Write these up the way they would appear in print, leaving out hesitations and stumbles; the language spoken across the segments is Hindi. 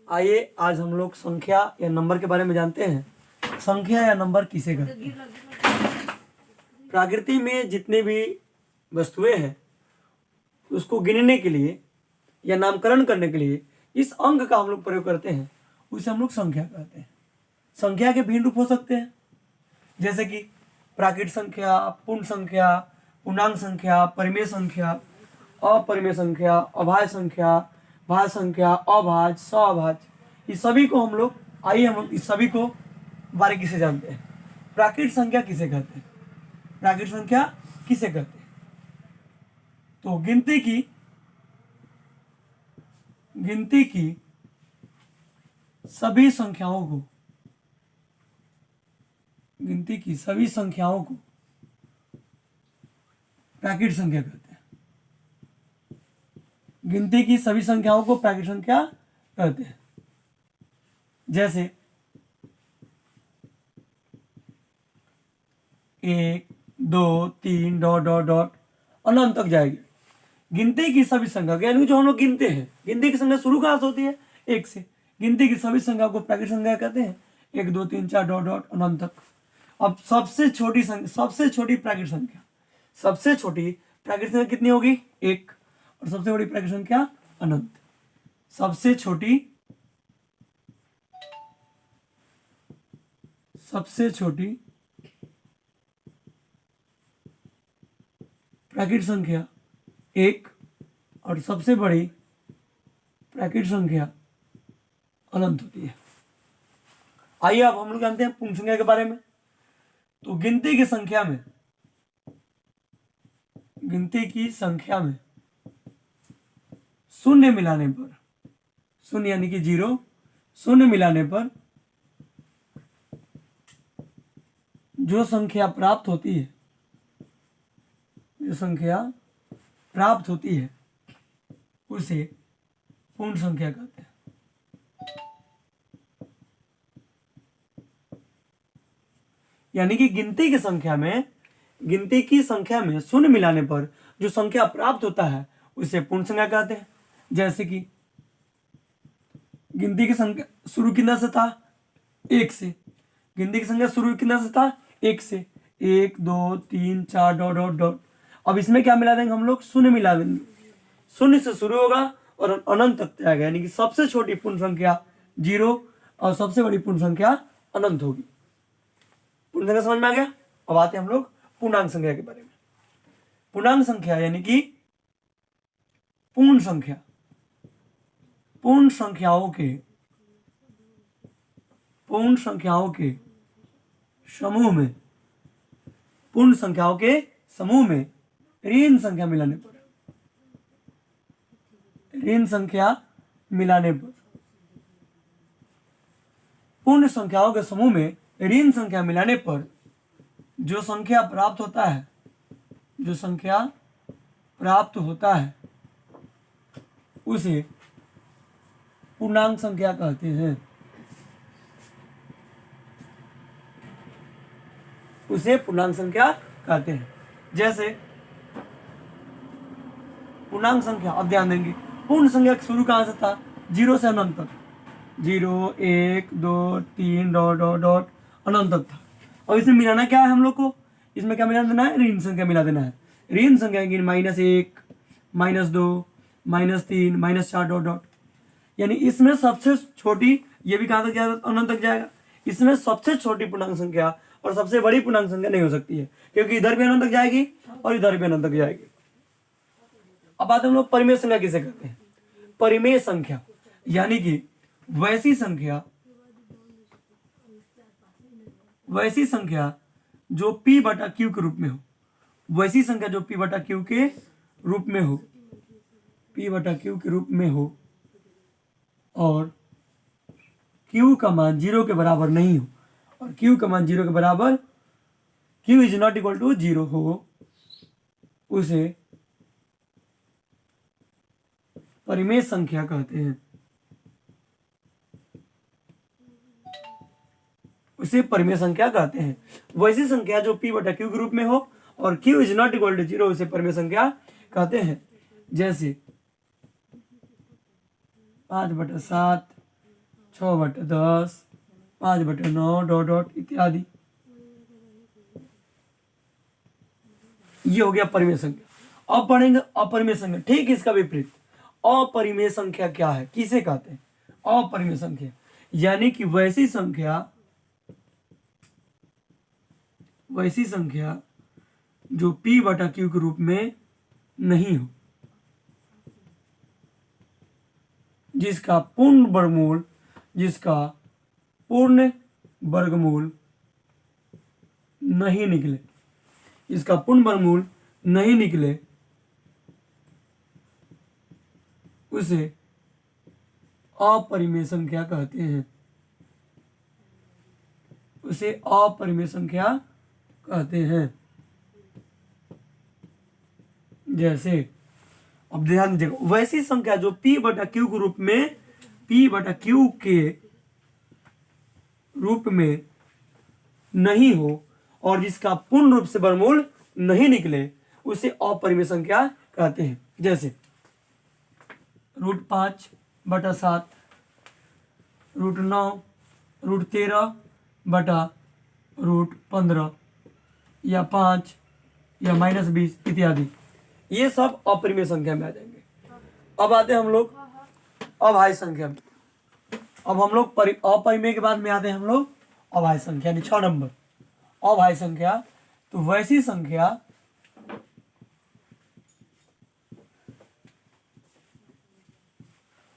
आइए आज हम लोग संख्या या नंबर के बारे में जानते हैं। संख्या या नंबर किसे कहते हैं? प्रकृति में जितने भी वस्तुएं हैं उसको गिनने के लिए या नामकरण करने के लिए इस अंक का हम लोग प्रयोग करते हैं, उसे हम लोग संख्या कहते हैं। संख्या के भिन्न रूप हो सकते हैं, जैसे कि प्राकृत संख्या, पूर्ण संख्या, पूर्णांक संख्या, परिमेय संख्या, अपरिमेय संख्या, अभाज्य संख्या, भाज्य संख्या, अभाज्य, सभाज्य। इस सभी को हम लोग इस सभी को बारीकी से जानते हैं। प्राकृत संख्या किसे कहते हैं? प्राकृत संख्या किसे कहते हैं? तो गिनती की सभी संख्याओं को प्राकृत संख्या कहते हैं। गिनती की सभी संख्याओं को प्राकृत संख्या कहते हैं। जैसे 1, 2, 3 डॉट डॉट डॉट अनंत तक जाएगी। गिनती की सभी संख्या यानी जो हम लोग गिनते हैं, गिनती की संख्या शुरू कहाँ से होती है? 1 से। गिनती की सभी संख्या को प्राकृत संख्या कहते हैं। 1, 2, 3, 4 डॉट डॉट अनंत तक। अब सबसे छोटी प्राकृत संख्या कितनी होगी? 1। और सबसे बड़ी प्राकृत संख्या अनंत। सबसे छोटी प्राकृत संख्या 1 और सबसे बड़ी प्राकृत संख्या अनंत होती है। आइए अब हम लोग जानते हैं पूर्ण संख्या के बारे में। तो गिनती की संख्या में शून्य मिलाने पर, शून्य यानी कि 0, शून्य मिलाने पर जो संख्या प्राप्त होती है उसे पूर्ण संख्या कहते हैं। यानी कि गिनती की संख्या में शून्य मिलाने पर जो संख्या प्राप्त होता है उसे पूर्ण संख्या कहते हैं। जैसे कि गिनती की संख्या शुरू कितना से था? 1 से। गिनती की संख्या शुरू कितना से था? 1 से। 1, 2, 3, 4 डॉट डॉट डॉट। अब इसमें क्या मिला देंगे हम लोग? शून्य मिला देंगे। शून्य से शुरू होगा और अनंत तक जाएगा। यानी कि सबसे छोटी पूर्ण संख्या 0 और सबसे बड़ी पूर्ण संख्या अनंत होगी। पूर्ण संख्या समझ में आ गया? अब आते हैं हम लोग पूर्णांक संख्या के बारे में। पूर्णांक संख्या यानी कि पूर्ण संख्याओं के समूह में ऋण संख्या मिलाने पर पूर्ण संख्याओं के समूह में ऋण संख्या मिलाने पर जो संख्या प्राप्त होता है उसे पूर्णांक संख्या कहते हैं। जैसे पूर्णांक संख्या, अब ध्यान देंगे पूर्ण संख्या शुरू कहां से था? 0 से अनंत तक। 0, 1, 2, 3 डॉट डॉट डॉट अनंत तक था। और इसमें मिलाना क्या है हम लोग को? इसमें क्या मिला देना है? ऋण संख्या मिला देना है। ऋण संख्या की -1, -2, -3, -4 डॉट डॉट। यानी इसमें सबसे छोटी, ये भी कहां तक जाएगा? अनंत तक जाएगा। इसमें सबसे छोटी पूर्णांक संख्या और सबसे बड़ी पूर्णांक संख्या नहीं हो सकती है, क्योंकि इधर भी अनंत तक जाएगी और इधर भी अनंत तक जाएगी। अब बात हम लोग परिमेय संख्या किसे कहते हैं? परिमेय संख्या यानी कि वैसी संख्या जो p/q के रूप में हो। वैसी संख्या जो p/q के रूप में हो और q का मान 0 के बराबर नहीं हो, और q का मान 0 के बराबर, q is not equal to 0 हो, उसे परिमेय संख्या कहते हैं। वैसी संख्या जो p/q के रूप में हो और q is not equal to 0 उसे परिमेय संख्या कहते हैं। जैसे 5/7, 6/10, 5/9 डॉट डॉट इत्यादि। ये हो गया परिमेय संख्या। अब पढ़ेंगे अपरिमेय संख्या, ठीक इसका विपरीत। अपरिमेय संख्या क्या है, किसे कहते हैं? अपरिमेय संख्या यानी कि वैसी संख्या जो p/q के रूप में नहीं हो, जिसका पूर्ण वर्गमूल नहीं निकले, इसका पूर्ण वर्गमूल नहीं निकले, उसे अपरिमेय संख्या कहते हैं। उसे अपरिमेय संख्या कहते हैं। जैसे अब ध्यान दीजिएगा, वैसी संख्या जो p/q के रूप में p/q के रूप में नहीं हो और जिसका पूर्ण रूप से वर्गमूल नहीं निकले, उसे अपरिमेय संख्या कहते हैं। जैसे √5/7, √9, √13/√15 या 5 या -20 इत्यादि, ये सब अपरिमेय संख्या में आ जाएंगे। अब आते हैं हम लोग अभाज्य संख्या में। अब हम लोग अपरिमेय के बाद में आते हैं हम लोग अभाज्य संख्या, यानी 6 नंबर अभाज्य संख्या। तो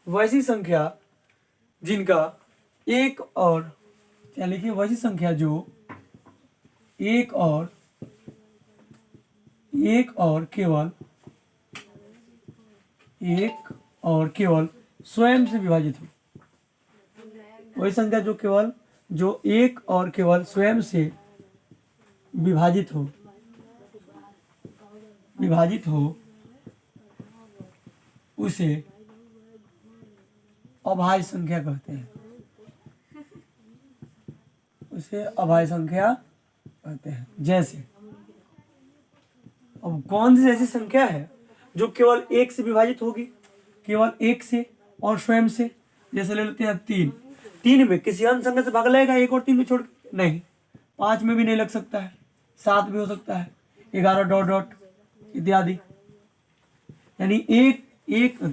वैसी संख्या जिनका एक और, क्या लिखिए, वैसी संख्या जो एक और केवल स्वयं से विभाजित हो। वही संख्या जो एक और केवल स्वयं से विभाजित हो उसे अभाज्य संख्या कहते हैं। उसे अभाज्य संख्या कहते हैं। जैसे अब कौन सी ऐसी संख्या है जो केवल एक से विभाजित होगी, केवल एक से और स्वयं से? जैसे ले लेते हैं 3 में किसी अन्य संख्या से भाग लगेगा, 1 और 3 में छोड़ नहीं, 5 में भी नहीं लग सकता है, 7 भी हो सकता है, 11 डॉट डॉट इत्यादि। यानी 1,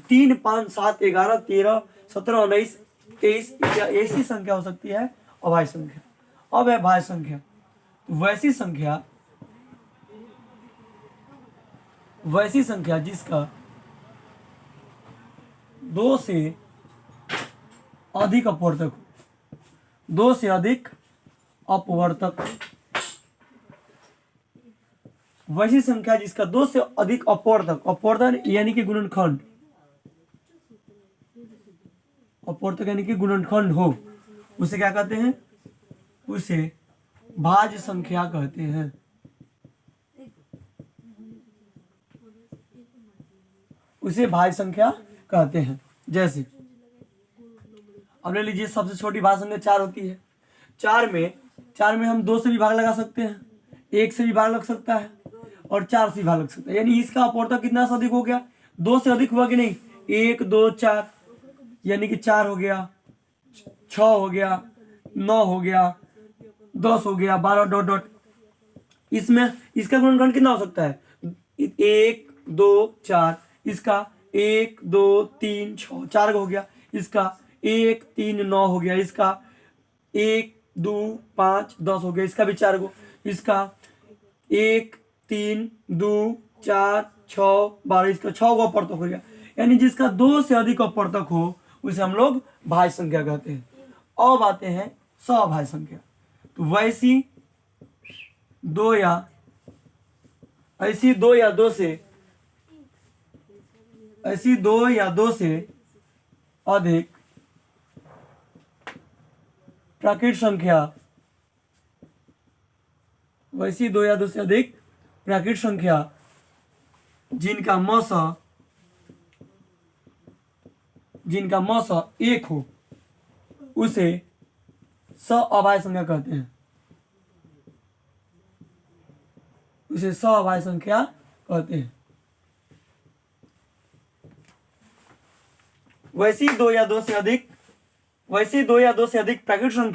3, 5, 7, 11, 13, 17, 19, 23 ऐसी संख्या हो सकती है अभाज्य संख्या। अब है भाज्य संख्या। तो वैसी संख्या जिसका 2 से अधिक अपवर्तक हो, 2 से अधिक अपवर्तक, वैसी संख्या जिसका 2 से अधिक अपवर्तन यानी कि गुणनखंड, अपवर्तक यानी कि गुणनखंड हो, उसे क्या कहते हैं? उसे भाज्य संख्या कहते हैं। उसे भाज्य संख्या कहते हैं। जैसे अब ले लीजिए, सबसे छोटी भाज्य संख्या 4 होती है। 4 में हम 2 से भी भाग लगा सकते हैं, 1 से भी भाग लग सकता है और 4 से भी भाग लग सकता है। यानी इसका अपवर्तक कितना से अधिक हो गया? 2 से अधिक हुआ कि नहीं? 1, 2, 4, यानी कि 4 हो गया, 6 हो गया, 9 हो गया, 10 हो गया, 12 डॉट डॉट। इसमें इसका गुणनखंड कितना हो सकता है? 1, 2, 4। इसका 1, 2, 3, 6, 4 हो गया। इसका 1, 3, 9 हो गया। इसका 1, 2, 5, 10 हो गया। इसका भी 4 गो। इसका 1, 3, 2, 4, 6, 12, इसका 6 गो अपवर्तक हो गया। यानी जिसका 2 से अधिक अपवर्तक हो उसे हम लोग भाज्य संख्या कहते हैं। अब आते हैं सभाज्य संख्या। तो वैसी ऐसी दो या दो से अधिक प्राकृत संख्या, वैसी 2 या 2 से अधिक प्राकृत संख्या जिनका मस 1 हो उसे सअभाज्य संख्या कहते हैं। उसे सअभाज्य संख्या कहते हैं। वैसी 2 या 2 से अधिक वैसे ही दो या दो से अधिक प्राकृतिक संख्या